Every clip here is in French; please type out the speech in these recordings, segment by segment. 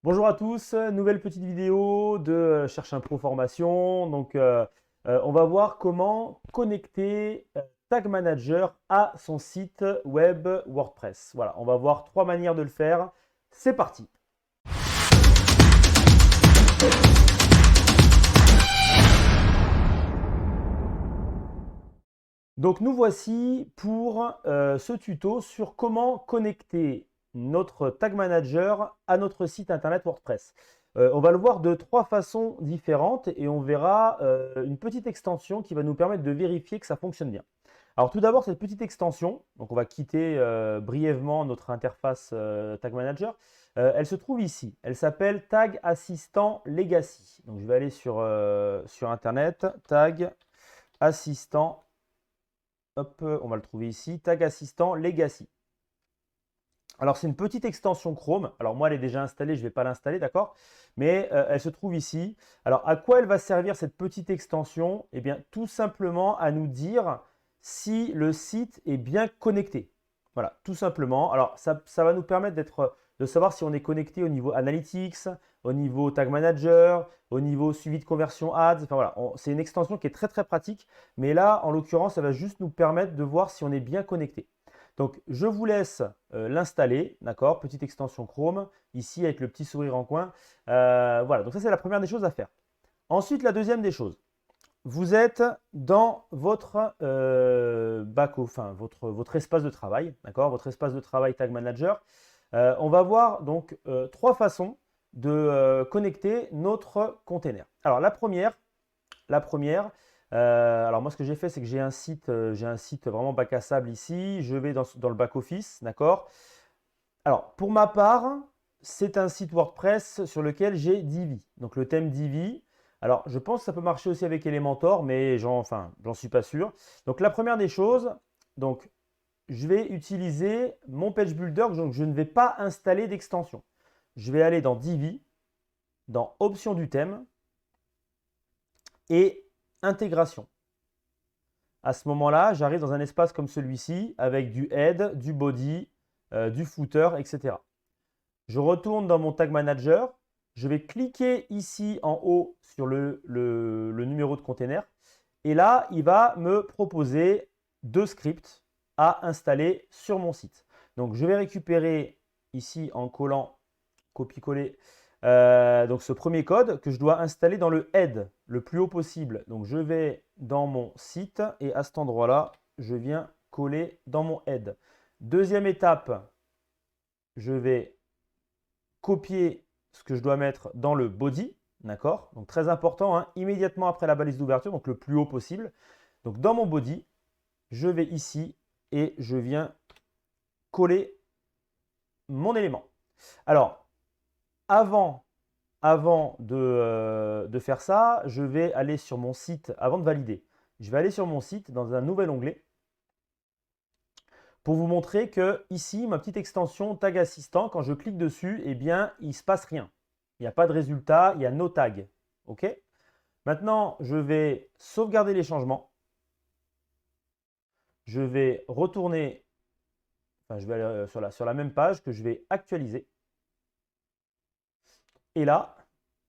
Bonjour à tous, nouvelle petite vidéo de Cherche un Pro Formation. On va voir comment connecter Tag Manager à son site web WordPress. Voilà, on va voir trois manières de le faire. C'est parti. Donc nous voici pour ce tuto sur comment connecter notre Tag Manager à notre site internet WordPress. On va le voir de trois façons différentes et on verra une petite extension qui va nous permettre de vérifier que ça fonctionne bien. Alors tout d'abord, cette petite extension, donc on va quitter brièvement notre interface Tag Manager, elle se trouve ici. Elle s'appelle Tag Assistant Legacy. Donc je vais aller sur Internet, Tag Assistant. Hop, on va le trouver ici, Tag Assistant Legacy. Alors, c'est une petite extension Chrome. Alors, moi, elle est déjà installée, je ne vais pas l'installer, d'accord? Mais elle se trouve ici. Alors, à quoi elle va servir cette petite extension? Eh bien, tout simplement à nous dire si le site est bien connecté. Voilà, tout simplement. Alors, ça va nous permettre de savoir si on est connecté au niveau Analytics, au niveau Tag Manager, au niveau suivi de conversion ads. Enfin, voilà, c'est une extension qui est très, très pratique. Mais là, en l'occurrence, ça va juste nous permettre de voir si on est bien connecté. Donc, je vous laisse l'installer, d'accord? Petite extension Chrome, ici avec le petit sourire en coin. Voilà, donc ça c'est la première des choses à faire. Ensuite, la deuxième des choses, vous êtes dans votre enfin votre espace de travail, d'accord? Votre espace de travail Tag Manager. On va voir donc trois façons de connecter notre container. Alors alors moi ce que j'ai fait c'est que j'ai un site vraiment bac à sable ici, je vais dans le back office, d'accord? Alors pour ma part, c'est un site WordPress sur lequel j'ai Divi, donc le thème Divi. Alors je pense que ça peut marcher aussi avec Elementor, mais j'en suis pas sûr. Donc la première des choses, donc je vais utiliser mon page builder, donc je ne vais pas installer d'extension. Je vais aller dans Divi, dans Options du thème et Intégration. À ce moment-là, j'arrive dans un espace comme celui-ci avec du head, du body, du footer, etc. Je retourne dans mon tag manager. Je vais cliquer ici en haut sur le numéro de container. Et là, il va me proposer deux scripts à installer sur mon site. Donc, je vais récupérer ici en collant, copier-coller, donc ce premier code que je dois installer dans le head le plus haut possible. Donc je vais dans mon site et à cet endroit-là, je viens coller dans mon head. Deuxième étape, je vais copier ce que je dois mettre dans le body. D'accord? Donc très important, hein, immédiatement après la balise d'ouverture, donc le plus haut possible. Donc dans mon body, je vais ici et je viens coller mon élément. Alors, avant de faire ça, je vais aller sur mon site, avant de valider, je vais aller sur mon site dans un nouvel onglet pour vous montrer que ici, ma petite extension Tag Assistant, quand je clique dessus, eh bien, il ne se passe rien. Il n'y a pas de résultat, il y a no tag. OK? Maintenant, je vais sauvegarder les changements. Je vais retourner, enfin, je vais aller sur la même page que je vais actualiser. Et là,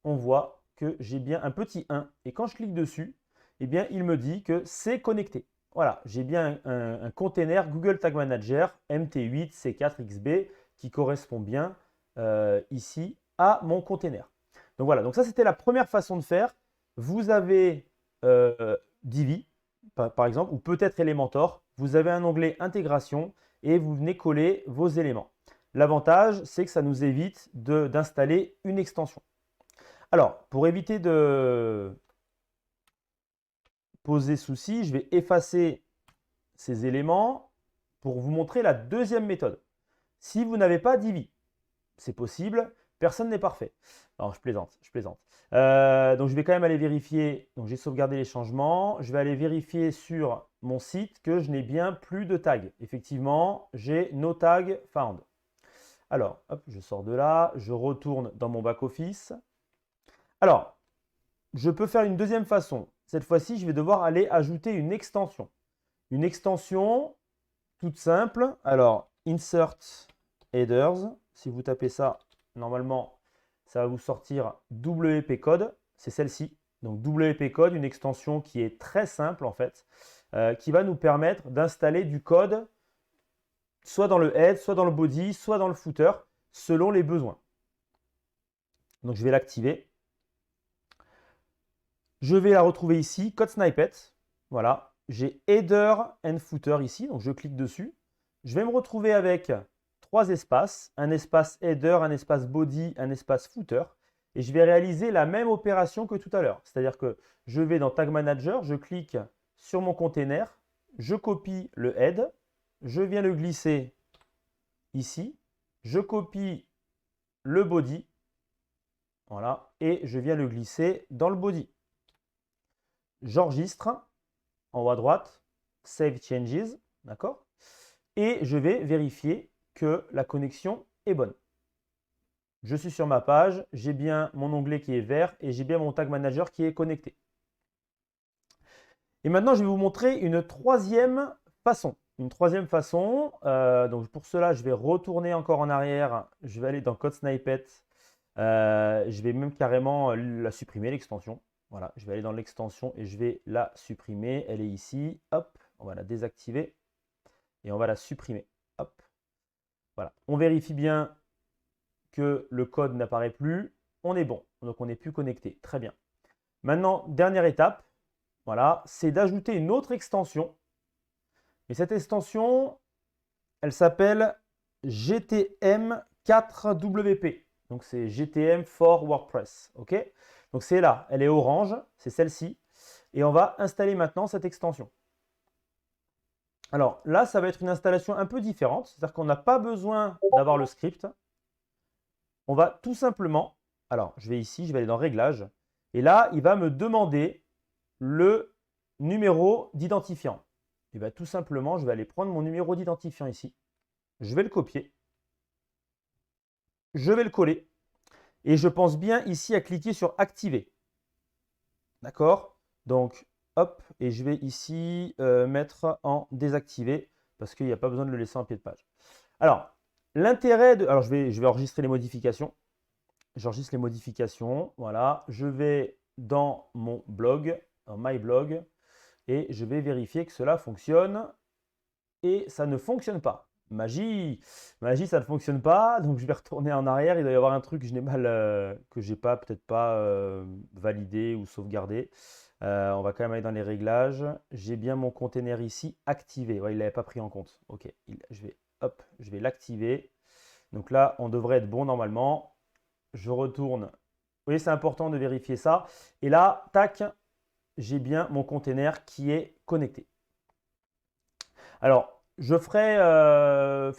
on voit que j'ai bien un petit 1. Et quand je clique dessus, eh bien, il me dit que c'est connecté. Voilà, j'ai bien un container Google Tag Manager MT8 C4XB qui correspond bien ici à mon container. Donc voilà, donc ça c'était la première façon de faire. Vous avez Divi, par exemple, ou peut-être Elementor. Vous avez un onglet intégration et vous venez coller vos éléments. L'avantage, c'est que ça nous évite d'installer une extension. Alors, pour éviter de poser souci, je vais effacer ces éléments pour vous montrer la deuxième méthode. Si vous n'avez pas Divi, c'est possible, personne n'est parfait. Non, je plaisante, je plaisante. Donc je vais quand même aller vérifier, donc j'ai sauvegardé les changements, je vais aller vérifier sur mon site que je n'ai bien plus de tag. Effectivement, j'ai no tag found. Alors, hop, je sors de là, je retourne dans mon back-office. Alors, je peux faire une deuxième façon. Cette fois-ci, je vais devoir aller ajouter une extension. Une extension toute simple. Alors, insert headers. Si vous tapez ça, normalement, ça va vous sortir WP Code, c'est celle-ci. Donc WP Code, une extension qui est très simple en fait, qui va nous permettre d'installer du code soit dans le head, soit dans le body, soit dans le footer, selon les besoins. Donc je vais l'activer. Je vais la retrouver ici, code snippet. Voilà, j'ai header and footer ici, donc je clique dessus. Je vais me retrouver avec 3 espaces, un espace header, un espace body, un espace footer. Et je vais réaliser la même opération que tout à l'heure. C'est-à-dire que je vais dans Tag Manager, je clique sur mon container, je copie le head, je viens le glisser ici, je copie le body, voilà, et je viens le glisser dans le body. J'enregistre en haut à droite, Save Changes, d'accord? Et je vais vérifier que la connexion est bonne. Je suis sur ma page, j'ai bien mon onglet qui est vert et j'ai bien mon Tag Manager qui est connecté. Et maintenant, je vais vous montrer une troisième façon. Donc pour cela, je vais retourner encore en arrière. Je vais aller dans Code Snippet. Je vais même carrément la supprimer, l'extension. Voilà, je vais aller dans l'extension et je vais la supprimer. Elle est ici. Hop, on va la désactiver et on va la supprimer. Hop, voilà. On vérifie bien que le code n'apparaît plus. On est bon, donc on n'est plus connecté. Très bien. Maintenant, dernière étape, voilà, c'est d'ajouter une autre extension. Et cette extension, elle s'appelle GTM4WP. Donc c'est GTM for WordPress. Ok? Donc c'est là, elle est orange, c'est celle-ci. Et on va installer maintenant cette extension. Alors là, ça va être une installation un peu différente. C'est-à-dire qu'on n'a pas besoin d'avoir le script. On va tout simplement, alors je vais ici, je vais aller dans Réglages. Et là, il va me demander le numéro d'identifiant. Et bien tout simplement, je vais aller prendre mon numéro d'identifiant ici. Je vais le copier. Je vais le coller. Et je pense bien ici à cliquer sur Activer. D'accord? Donc, hop, et je vais ici mettre en désactivé parce qu'il n'y a pas besoin de le laisser en pied de page. Alors, l'intérêt de... Alors, je vais enregistrer les modifications. J'enregistre les modifications. Voilà. Je vais dans mon blog, dans My Blog, et je vais vérifier que cela fonctionne. Et ça ne fonctionne pas. Magie, magie, ça ne fonctionne pas. Donc je vais retourner en arrière. Il doit y avoir un truc que je n'ai mal, que j'ai pas, peut-être pas validé ou sauvegardé. On va quand même aller dans les réglages. J'ai bien mon container ici activé. Ouais, il l'avait pas pris en compte. Ok, je vais l'activer. Donc là, on devrait être bon normalement. Je retourne. Vous voyez, c'est important de vérifier ça. Et là, tac, j'ai bien mon container qui est connecté. Alors, je vais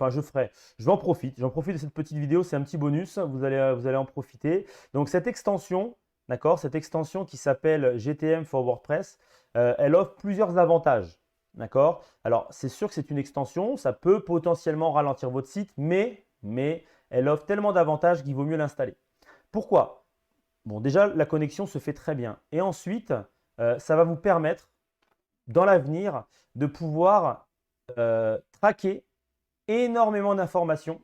en profiter. J'en profite de cette petite vidéo, c'est un petit bonus, vous allez en profiter. Donc cette extension, d'accord, cette extension qui s'appelle GTM for WordPress, elle offre plusieurs avantages, d'accord. Alors c'est sûr que c'est une extension, ça peut potentiellement ralentir votre site, mais elle offre tellement d'avantages qu'il vaut mieux l'installer. Pourquoi? Bon, déjà la connexion se fait très bien, et ensuite ça va vous permettre dans l'avenir de pouvoir traquer énormément d'informations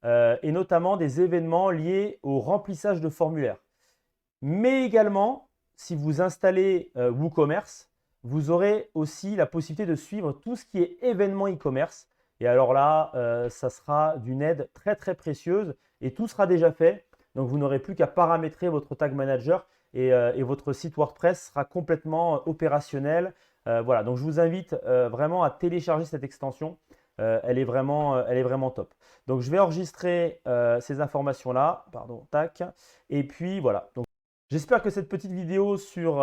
et notamment des événements liés au remplissage de formulaires. Mais également, si vous installez WooCommerce, vous aurez aussi la possibilité de suivre tout ce qui est événement e-commerce. Et alors là, ça sera d'une aide très très précieuse et tout sera déjà fait. Donc vous n'aurez plus qu'à paramétrer votre Tag Manager et votre site WordPress sera complètement opérationnel. Voilà, donc je vous invite vraiment à télécharger cette extension. Elle est vraiment top. Donc je vais enregistrer ces informations-là. Pardon, tac. Et puis voilà. Donc, j'espère que cette petite vidéo sur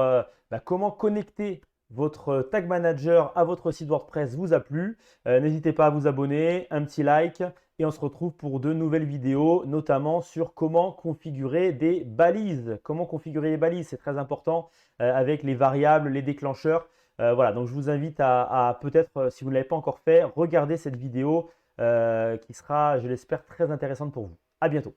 comment connecter votre Tag Manager à votre site WordPress vous a plu. N'hésitez pas à vous abonner, un petit like et on se retrouve pour de nouvelles vidéos, notamment sur comment configurer des balises. Comment configurer les balises, c'est très important avec les variables, les déclencheurs. Voilà, donc je vous invite à peut-être, si vous ne l'avez pas encore fait, regarder cette vidéo qui sera, je l'espère, très intéressante pour vous. À bientôt.